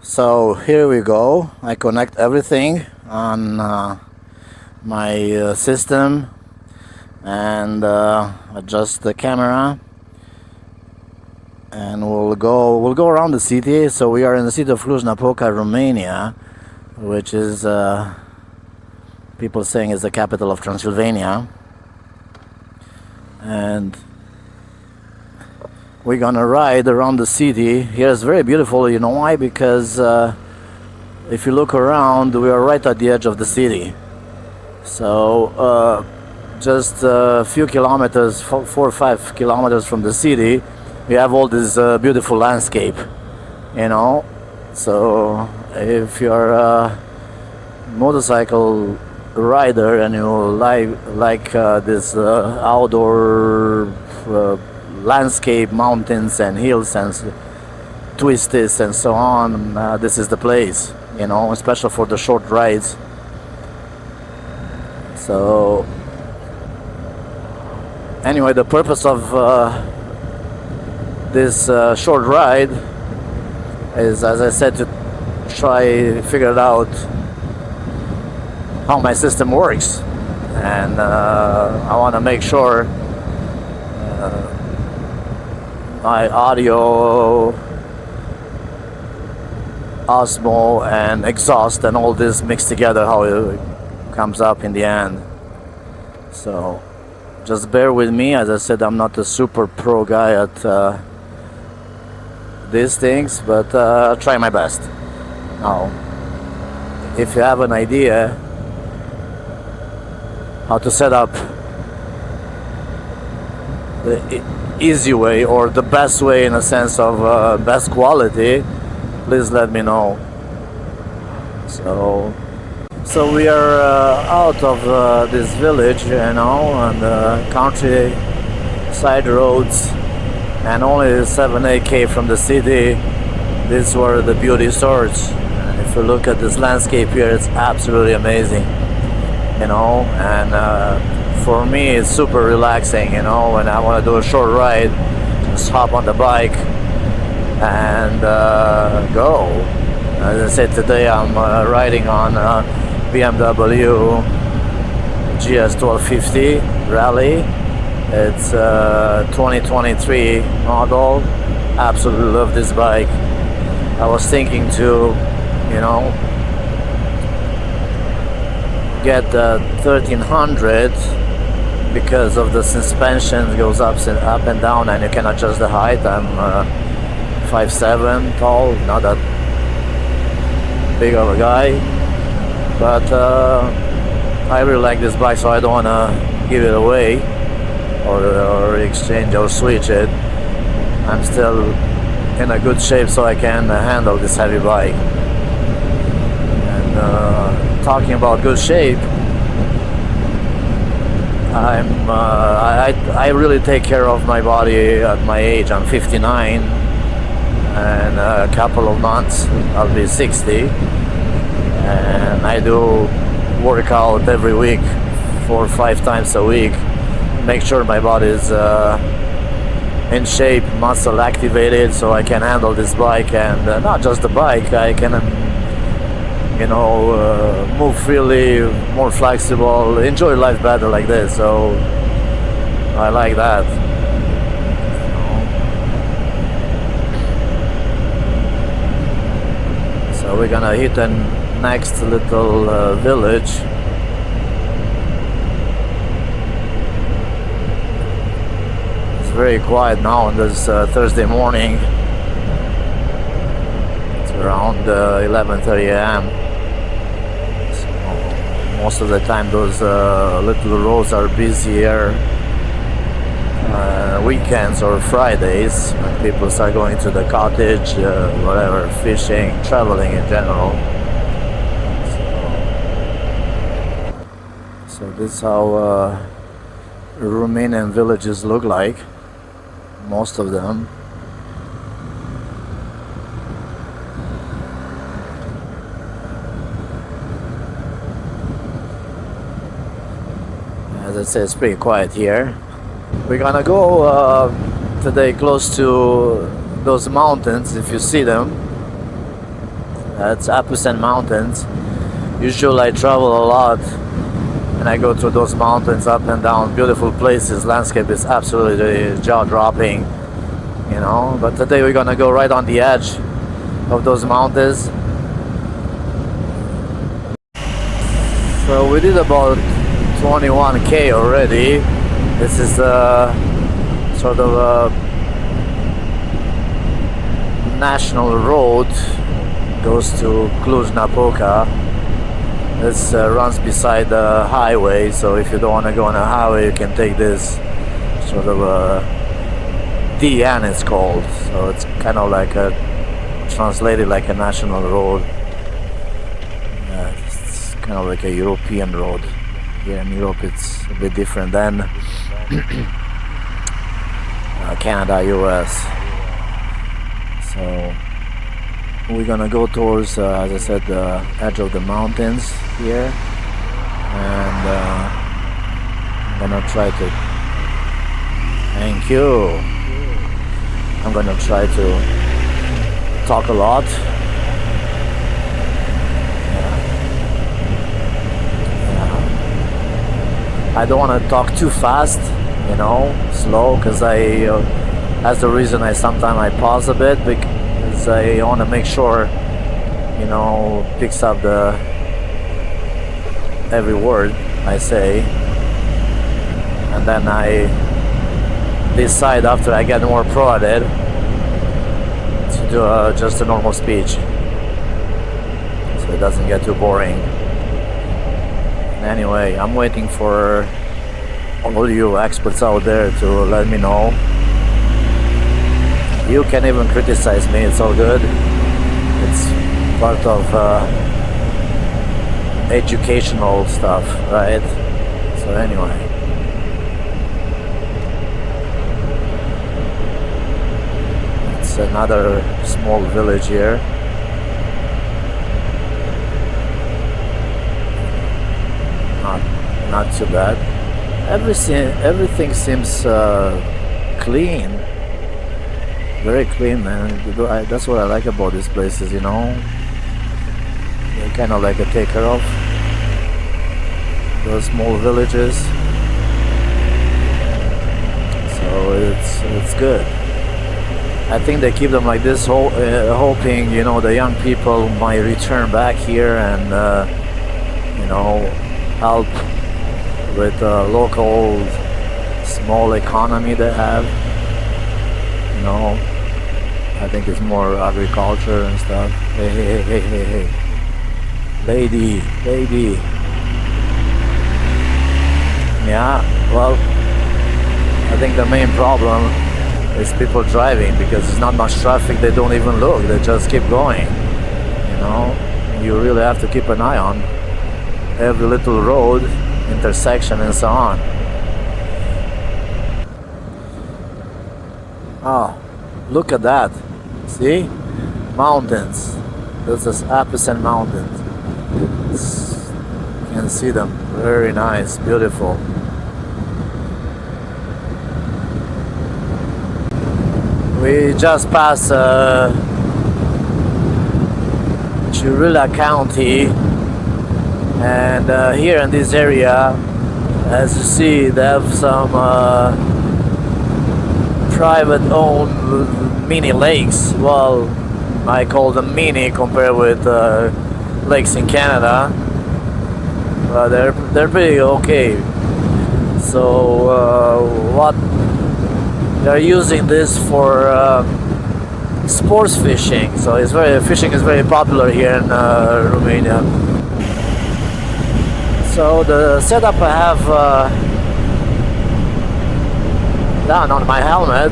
So here we go. I connect everything on my system and adjust the camera, and we'll go around the city. So we are in the city of Cluj-Napoca, Romania, which is people saying is the capital of Transylvania, and we're gonna ride around the city. Here is very beautiful. You know why? Because if you look around, we are right at the edge of the city. So just a few kilometers, 4 or 5 kilometers from the city, we have all this beautiful landscape, you know. So if you're a motorcycle rider and you like this outdoor landscape, mountains and hills and twists and so on, this is the place, you know, especially for the short rides. So anyway, the purpose of this short ride is, as I said, to try figure it out how my system works, and I want to make sure my audio, Osmo and exhaust and all this mixed together, how it comes up in the end. So just bear with me. As I said, I'm not a super pro guy at these things, but I'll try my best. Now, if you have an idea how to set up the easy way or the best way, in a sense of best quality, please let me know. So we are out of this village, you know, on the country side roads, and only 7-8 k from the city. These were the beauty stores. And if you look at this landscape here, it's absolutely amazing, you know. And for me, it's super relaxing, you know. When I want to do a short ride, just hop on the bike and go. As I said, today I'm riding on BMW GS 1250 Rally. It's 2023 model. Absolutely love this bike. I was thinking to, you know, get the 1300 because of the suspension goes up and down, and you can adjust the height. I'm 5'7" tall, not that big of a guy, but I really like this bike, so I don't want to give it away or exchange or switch it. I'm still in a good shape, so I can handle this heavy bike. And talking about good shape, I really take care of my body at my age. I'm 59, and a couple of months I'll be 60, and I do work out every week, 4 or 5 times a week, make sure my body is in shape, muscle activated, so I can handle this bike. And not just the bike, I can, you know, move freely, more flexible, enjoy life better like this. So I like that. So we're gonna hit the next little village. It's very quiet now on this Thursday morning. It's around 11:30 a.m. Most of the time those little roads are busier weekends or Fridays, when people start going to the cottage, whatever, fishing, traveling in general. So this is how Romanian villages look like, most of them. As I said, it's pretty quiet here. We're gonna go today close to those mountains, if you see them. It's Apusen Mountains. Usually I travel a lot and I go through those mountains up and down, beautiful places. Landscape is absolutely jaw-dropping, you know. But today we're gonna go right on the edge of those mountains. So we did about 21k already. This is sort of a national road, goes to Cluj-Napoca. This runs beside the highway, so if you don't want to go on a highway, you can take this sort of a DN, it's called. So it's kind of like a translated like a national road. It's kind of like a European road. Here in Europe it's a bit different than Canada, US. So we're gonna go towards, as I said, the edge of the mountains here, and I'm gonna try to, thank you, I'm gonna try to talk a lot. I don't want to talk too fast, you know, slow, because that's the reason I sometimes pause a bit, because I want to make sure, you know, picks up every word I say, and then I decide after I get more pro at it to do just a normal speech, so it doesn't get too boring. Anyway, I'm waiting for all you experts out there to let me know. You can even criticize me, it's all good. It's part of educational stuff, right? So anyway. It's another small village here. Not too bad. Everything seems clean, very clean, man. That's what I like about these places, you know. They're kind of like a take care of those small villages, so it's good. I think they keep them like this, hoping, you know, the young people might return back here and you know, help with the local small economy they have. You know, I think it's more agriculture and stuff. Hey, lady. Yeah, well, I think the main problem is people driving, because there's not much traffic. They don't even look, they just keep going, you know. You really have to keep an eye on every little road, intersection, and so on. Oh, look at that. See? Mountains. This is Apusen Mountains. You can see them. Very nice, beautiful. We just passed Churilla County, and here in this area, as you see, they have some private owned mini lakes. Well, I call them mini compared with lakes in Canada, but they're pretty okay. So what they're using this for sports fishing. So fishing is very popular here in Romania. So the setup I have done on my helmet,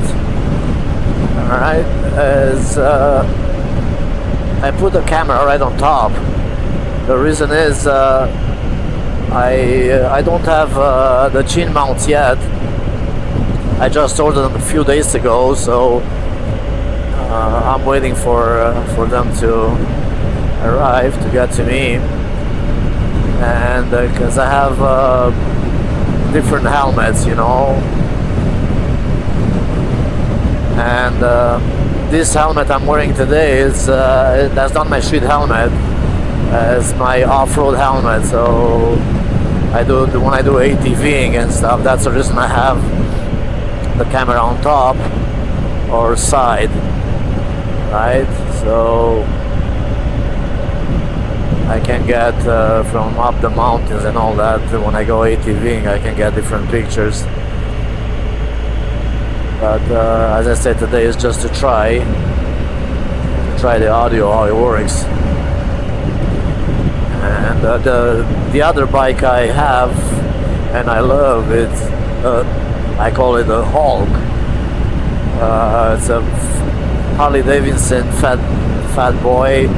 alright, is I put the camera right on top. The reason is I don't have the chin mounts yet. I just ordered them a few days ago, so I'm waiting for them to arrive to get to me. And because I have different helmets, you know, and this helmet I'm wearing today is that's not my street helmet. It's my off-road helmet. So when I do ATVing and stuff, that's the reason I have the camera on top or side, right? So I can get from up the mountains and all that. When I go ATVing, I can get different pictures. But as I said, today is just to try the audio, how it works. And the other bike I have and I love it, I call it a Hulk. It's a Harley Davidson Fat Boy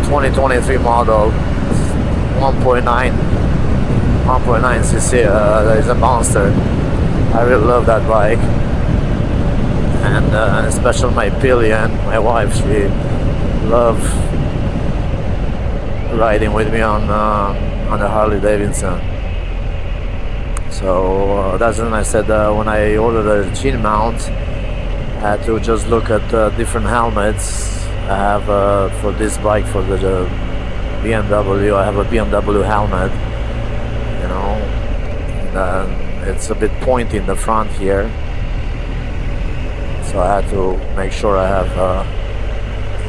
2023 model, 1.9 cc. That is a monster. I really love that bike, and especially my pillion, my wife, she loves riding with me on the Harley Davidson. So that's when I said when I ordered a chin mount, I had to just look at different helmets I have for this bike. For the BMW, I have a BMW helmet, you know, and it's a bit pointy in the front here, so I had to make sure I have a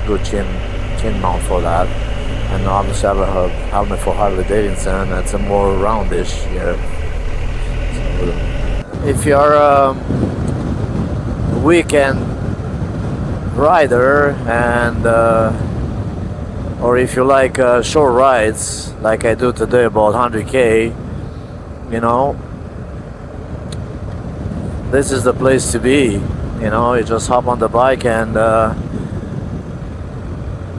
good chin mount for that. And obviously I have a helmet for Harley Davidson that's a more roundish here. So if you're a weekend rider and or if you like short rides like I do today, about 100k, you know, this is the place to be. You know, you just hop on the bike and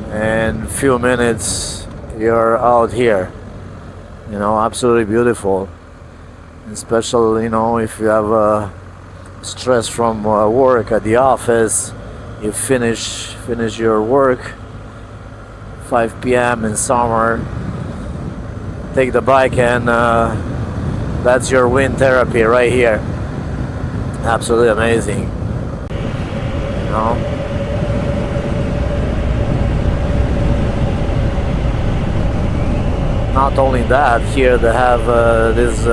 in a few minutes you're out here. You know, absolutely beautiful. Especially, you know, if you have stress from work at the office, you finish your work 5 p.m. in summer, take the bike and that's your wind therapy right here. Absolutely amazing, you know. Not only that, here they have these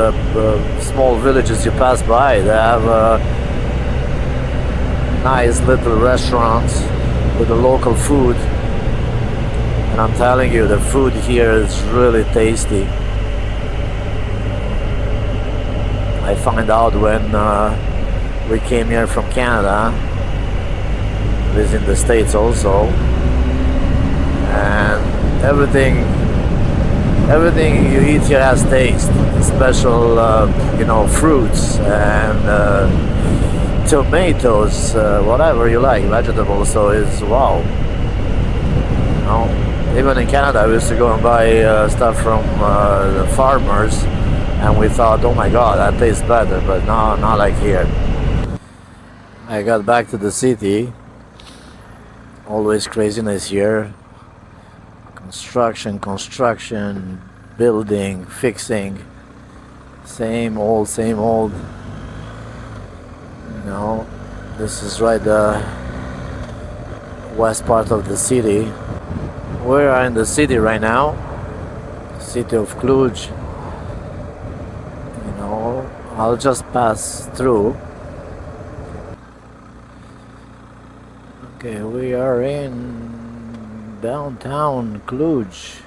small villages you pass by. They have nice little restaurants with the local food, and I'm telling you, the food here is really tasty. I find out when we came here from Canada, visit the States also, and everything you eat here has taste. Special, you know, fruits and tomatoes, whatever you like, vegetables. So it's wow. You know, even in Canada, we used to go and buy stuff from the farmers, and we thought, oh my God, that tastes better. But no, not like here. I got back to the city. Always craziness here. Construction, building, fixing. Same old. You know, this is right the west part of the city. We are in the city right now. City of Cluj. You know, I'll just pass through. Okay, we are in downtown Cluj.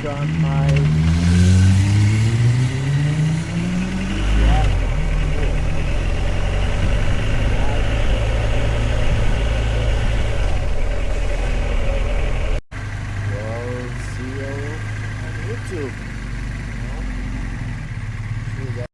Got my